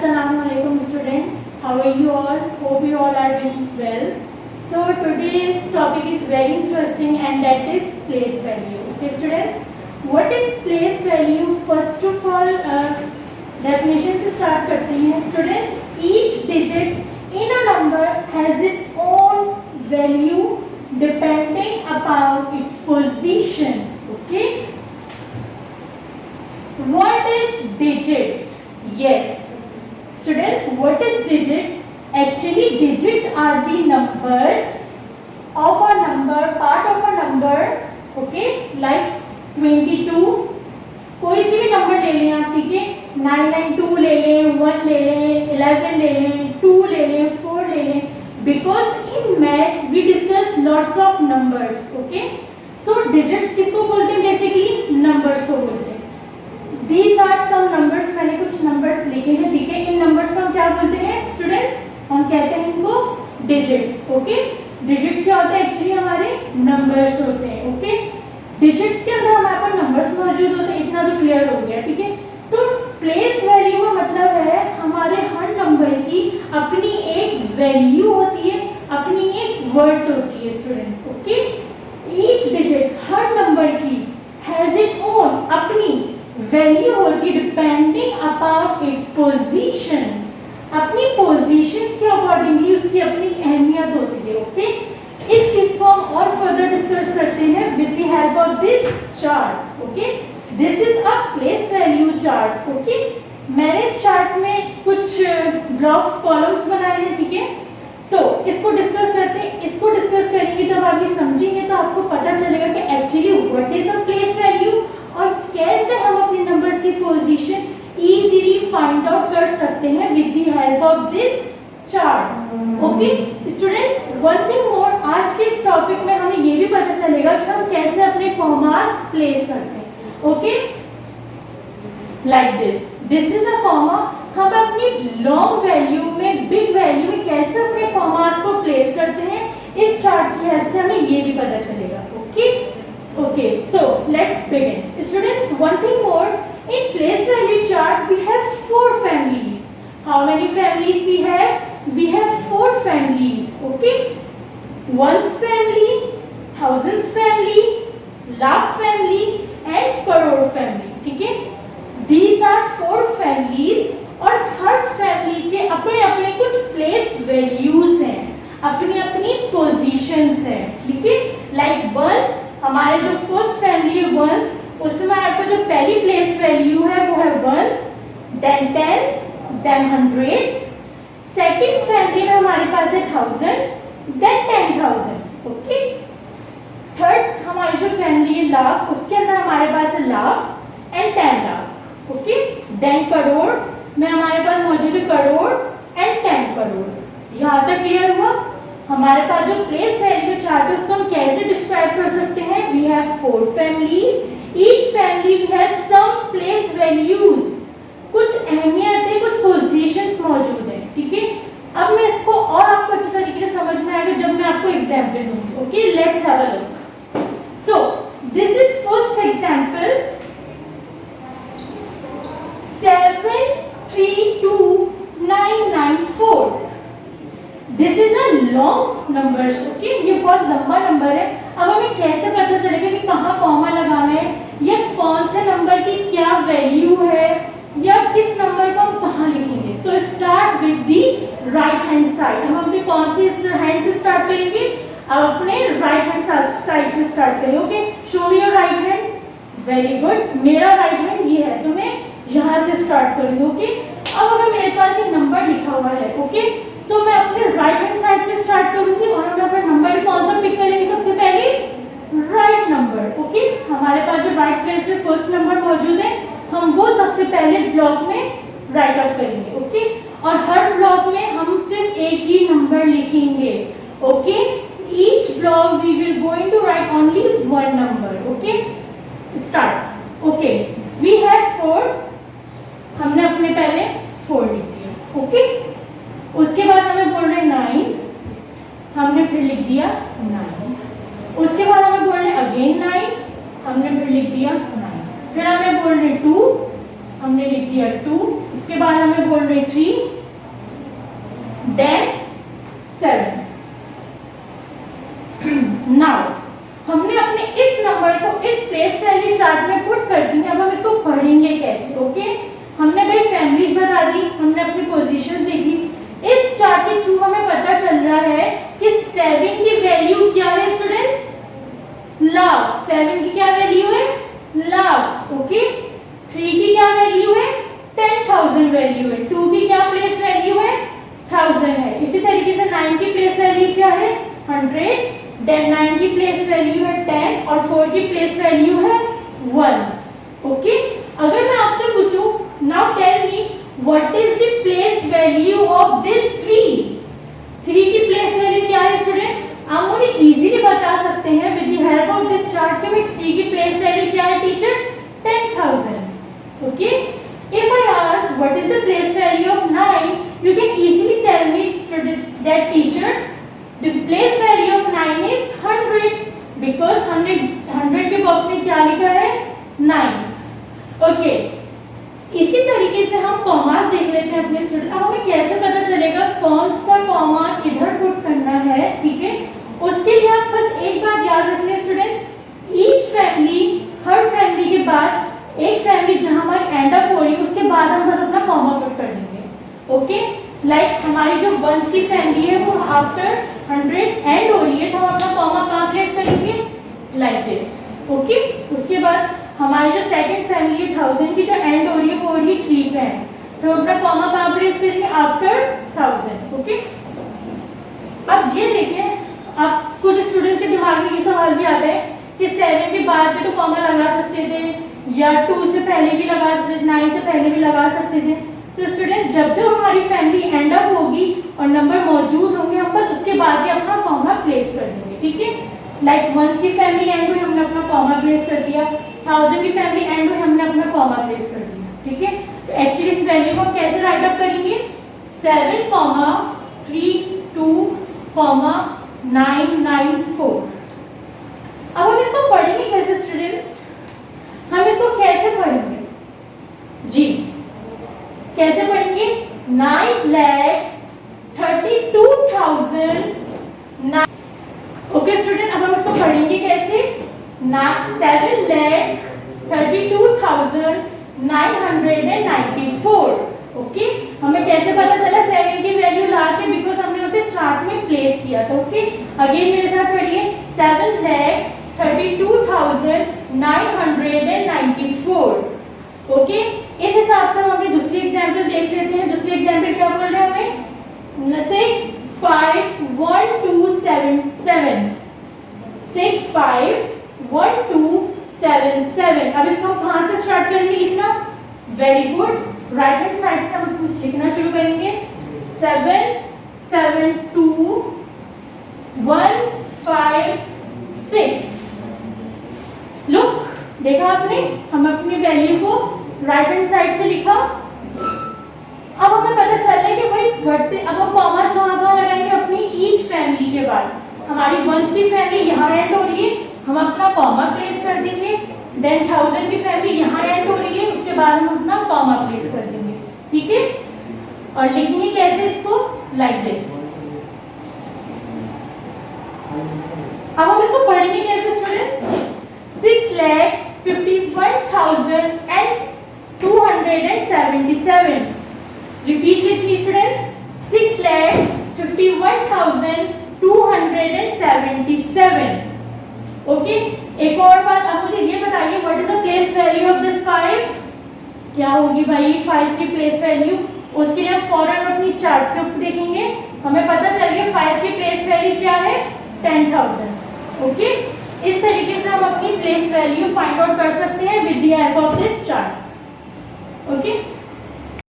Assalamualaikum student. How are you all? Hope you all are doing well. So today's topic is very interesting and that is place value. Okay students, what is place value? First of all definition से start करते हैं students. Each digit in a number has its own value depending upon its position. Okay. What is digit? Yes, students, what is digit? Actually, digits are the numbers of a number, part of a number. Okay, like 22. कोई सी भी number ले लें आप, ठीक है, 992 ले लें, 1 ले लें, 11 ले लें, 2 ले लें, 4 ले लें. Because in math we discuss lots of numbers. Okay, so digits किसको बोलते हैं? बेसिकली numbers को बोलते हैं. These are some numbers. मैंने कुछ numbers लिखे हैं, ठीक है. इन numbers को हम क्या बोलते हैं स्टूडेंट्स? हम कहते हैं इनको digits. ओके, digits क्या होता है? एक्चुअली हमारे numbers होते हैं. ओके, digits के अंदर हमारे पास numbers मौजूद होते हैं. इतना तो क्लियर हो गया, ठीक है. तो place value का मतलब है हमारे हर नंबर की अपनी एक वैल्यू होती है, अपनी एक वर्थ होती है स्टूडेंट्स. ओके, each digit हर नंबर की has its own अपनी वैल्यू होगी डिपेंडिंग अपॉन इट्स पोजीशन. अपनी पोजीशंस के अकॉर्डिंगली उसकी अपनी अहमियत होती है. ओके, इस चीज को हम और फर्दर डिस्कस करते हैं with the help of this chart. Okay, this is a place value chart. Okay, मैंने इस चार्ट में कुछ ब्लॉक्स कॉलम्स बनाए हैं, ठीक है. तो इसको डिस्कस करते हैं. इसको डिस्कस करेंगे, जब आप ये समझेंगे तो आपको पता चलेगा कि actually what is a place value और कैसे हम अपने नंबर्स की पोजीशन इजीली फाइंड आउट कर सकते हैं with the help of this chart. Okay students, one thing more, आज के इस टॉपिक में हमें ये भी पता चलेगा कि हम कैसे अपने कॉमास प्लेस करते हैं. Okay, like this is a comma. हम अपनी लॉन्ग वैल्यू में, बिग वैल्यू में कैसे अपने कॉमास को प्लेस करते हैं, इस चार्ट की हेल्प से हमें ये भी पता चलेगा. Okay, okay, so let's begin. Students, one thing more, in place value chart we have 4 families. How many families we have? We have 4 families. Okay, ones family, thousands family, lakh family and crore family. ठीक है, these are 4 families और हर family के अपने अपने कुछ place values हैं, अपनी अपनी पोजीशंस हैं. ठीक है, लाइक वंस, हमारे जो फर्स्ट फैमिली है वंस, उसमें हमारे पास जो पहली प्लेस वैल्यू है वो है ones, then tens, then 100. Second family में हमारे पास है 1000, देन 10,000. ओके, थर्ड हमारी जो फैमिली है लाख, उसके अंदर हमारे पास है lakh and 10 lakh. Okay, then crore में हमारे पास मौजूद है करोड़ एंड 10 करोड़. यहाँ तक क्लियर हुआ? हमारे पास जो प्लेस वैल्यू चार्ट है उसको हम कैसे डिस्क्राइब कर सकते हैं? We have 4 families. Each family we have some place values. कुछ अहमियत है, कुछ पोजीशंस मौजूद है. ठीक है, अब मैं इसको और आपको अच्छे तरीके से समझ में आएगा जब मैं आपको एग्जांपल दूंगी. Okay, let's have a look. So this is first example, 732994. This is a long numbers. Okay, ये बहुत लंबा नंबर है. अब हमें कैसे पता चलेगा कि कहाँ कॉमा लगाना है या कौन से नंबर की क्या वैल्यू है या किस नंबर को हम कहाँ लिखेंगे? So start with the right hand side. हम अपने कौन सी हैंड से स्टार्ट करेंगे? अब अपने राइट हैंड साइड से स्टार्ट करेंगे. Okay, show me your right hand. Very good, मेरा राइट हैंड ये है, तो मैं यहाँ से स्टार्ट करूँगी. ओके, अब अगर मेरे पास ये नंबर लिखा हुआ है, ओके, तो मैं अपने राइट हैंड साइड से स्टार्ट करूंगी और हम अपना नंबर कौन सा पिक करेंगे? सबसे पहले राइट नंबर. ओके, हमारे पास जो राइट प्लेस पे फर्स्ट नंबर मौजूद है हम वो सबसे पहले ब्लॉक में राइट आउट करेंगे. ओके, और हर ब्लॉक में हम सिर्फ एक ही नंबर लिखेंगे. Okay, each block we will going to write only 1 number. Okay, start. Okay, we have 4. हमने अपने पहले 4 लिख दिया. ओके, उसके बाद हमें बोल रहे 9, हमने फिर लिख दिया 9. उसके बाद हमें बोल रहे अगेन 9, हमने फिर लिख दिया 9. फिर हमें बोल रहे 2, हमने लिख दिया 2, इसके बाद हमें बोल रहे 3, देन 7। नाउ हमने अपने इस नंबर को इस प्लेस वैल्यू चार्ट में पुट कर दी है। अब हम इसको पढ़ेंगे कैसे? ओके, हमने भाई फैमिलीज बता दी, हमने अपनी पोजीशन देखी। इस चार्ट के थ्रू हमें पता चल रहा है कि 7 की वैल्यू क्या है स्टूडेंट्स? लाख। 7 की क्या वैल्यू है? लाख। ओके, 3 की क्या वैल्यू है? 10,000 वैल्यू है। 2 की क्या प्लेस वैल्यू है? 1000 है। इसी तरीके से 9 की प्लेस वैल्यू क्या है? 100। देन 9 की प्लेस वैल्यू है 10 और 4 की प्लेस वैल्यू है 1। ओके, अगर मैं आपसे पूछूं now tell me what is the place value of this 3 की प्लेस वैल्यू क्या है स्टूडेंट? आप मुझे इजीली बता सकते हैं with the help of this chart के भाई 3 की प्लेस वैल्यू क्या है teacher? 10,000। Okay, if I ask what is the place value of 9 you can easily tell me student that teacher the place value of 9 is 100 because हमने 100 के box में क्या लिखा है? 9। ओके, इसी तरीके से हम कॉमा देख लेते हैं अपने स्टूडेंट। अब हमें कैसे पता चलेगा कौन सा कॉमा किधर पुट करना है? ठीक है, उसके लिए आप बस एक बात याद रख लें स्टूडेंट, ईच फैमिली, हर फैमिली के बाद एक फैमिली जहां हमारी एंड अप हो रही है उसके बाद हम बस अपना कॉमा पुट कर देंगे। ओके, लाइक हमारी जो 1 की फैमिली है वो आफ्टर 100 एंड हो रही है तो हम अपना कॉमा कहाँ प्लेस करेंगे? Like this. ओके, उसके बाद हमारी जो सेकंड फैमिली है 1000 की जो एंड हो रही है वो हो रही है 3 पे एंड, तो हम अपना कॉमा कहाँ प्लेस करेंगे? आफ्टर 1000। ओके, अब ये देखें, अब कुछ स्टूडेंट्स के दिमाग में ये सवाल भी आता है कि 7 के बाद भी तो कॉमा लगा सकते थे या 2 से पहले भी लगा सकते थे, 9 से पहले भी लगा सकते थे। तो स्टूडेंट जब जब हमारी फैमिली एंड अप होगी और नंबर मौजूद होंगे हम बस उसके बाद ही अपना कॉमा प्लेस कर देंगे। ठीक है, लाइक 1 की फैमिली एंड हुई हमने अपना कॉमा प्लेस कर दिया, 1000 की फैमिली एंड हुई हमने अपना कॉमा प्लेस कर दिया। ठीक है, तो एक्चुअली इस वैल्यू को हम कैसे राइट अप करेंगे? 7, 3, 2, 994। अब हम इसको पढ़ेंगे कैसे स्टूडेंट्स? हम इसको कैसे पढ़ेंगे जी? कैसे पढ़ेंगे? 9,32,000। ओके स्टूडेंट, अब हम इसको पढ़ेंगे कैसे? 7,32,994। ओके, हमें कैसे पता चला 7 की वैल्यू ला के? बिकॉज हमने उसे चार्ट में प्लेस किया था। ओके, अगेन मेरे साथ पढ़िए 7,32,994। ओके, इस हिसाब से हम अपनी दूसरी एग्जाम्पल देख लेते हैं। दूसरी एग्जाम्पल क्या बोल रहे हैं हमें? 6,5,1,2,7,7। 6,5,1,2,7,7। अब इसको हम कहाँ से स्टार्ट करेंगे लिखना? Very good, right hand side से हम इसको लिखना शुरू करेंगे। 7, 7, 2, 1, 5, 6। लुक, देखा आपने, हम अपनी वैल्यू को राइट हैंड साइड से लिखा। अब हमें पता चल रहा है कि भाई अब हम कॉमास कहाँ लगाएंगे? अपनी ईच फैमिली के बाद। हमारी 1 की फैमिली यहाँ एंड हो रही है, हम अपना कॉमा प्लेस कर देंगे। देन 1000 की फैमिली यहाँ एंड हो रही है, उसके बाद हम अपना कॉमा प्लेस कर देंगे। ठीक है, और लिखेंगे कैसे इसको? Like this. अब हम इसको पढ़ेंगे कैसे students? 6,51,277। Repeat with me students. 6,51,277. Okay, एक और बात, अब मुझे ये बताइए what is the place value of this 5? क्या होगी भाई 5 की प्लेस वैल्यू? उसके लिए फौरन अपनी चार्ट पे देखेंगे, हमें पता चल गया 5 की प्लेस वैल्यू क्या है? 10,000। ओके, इस तरीके से हम अपनी प्लेस वैल्यू फाइंड आउट कर सकते हैं with the help of this chart. Okay.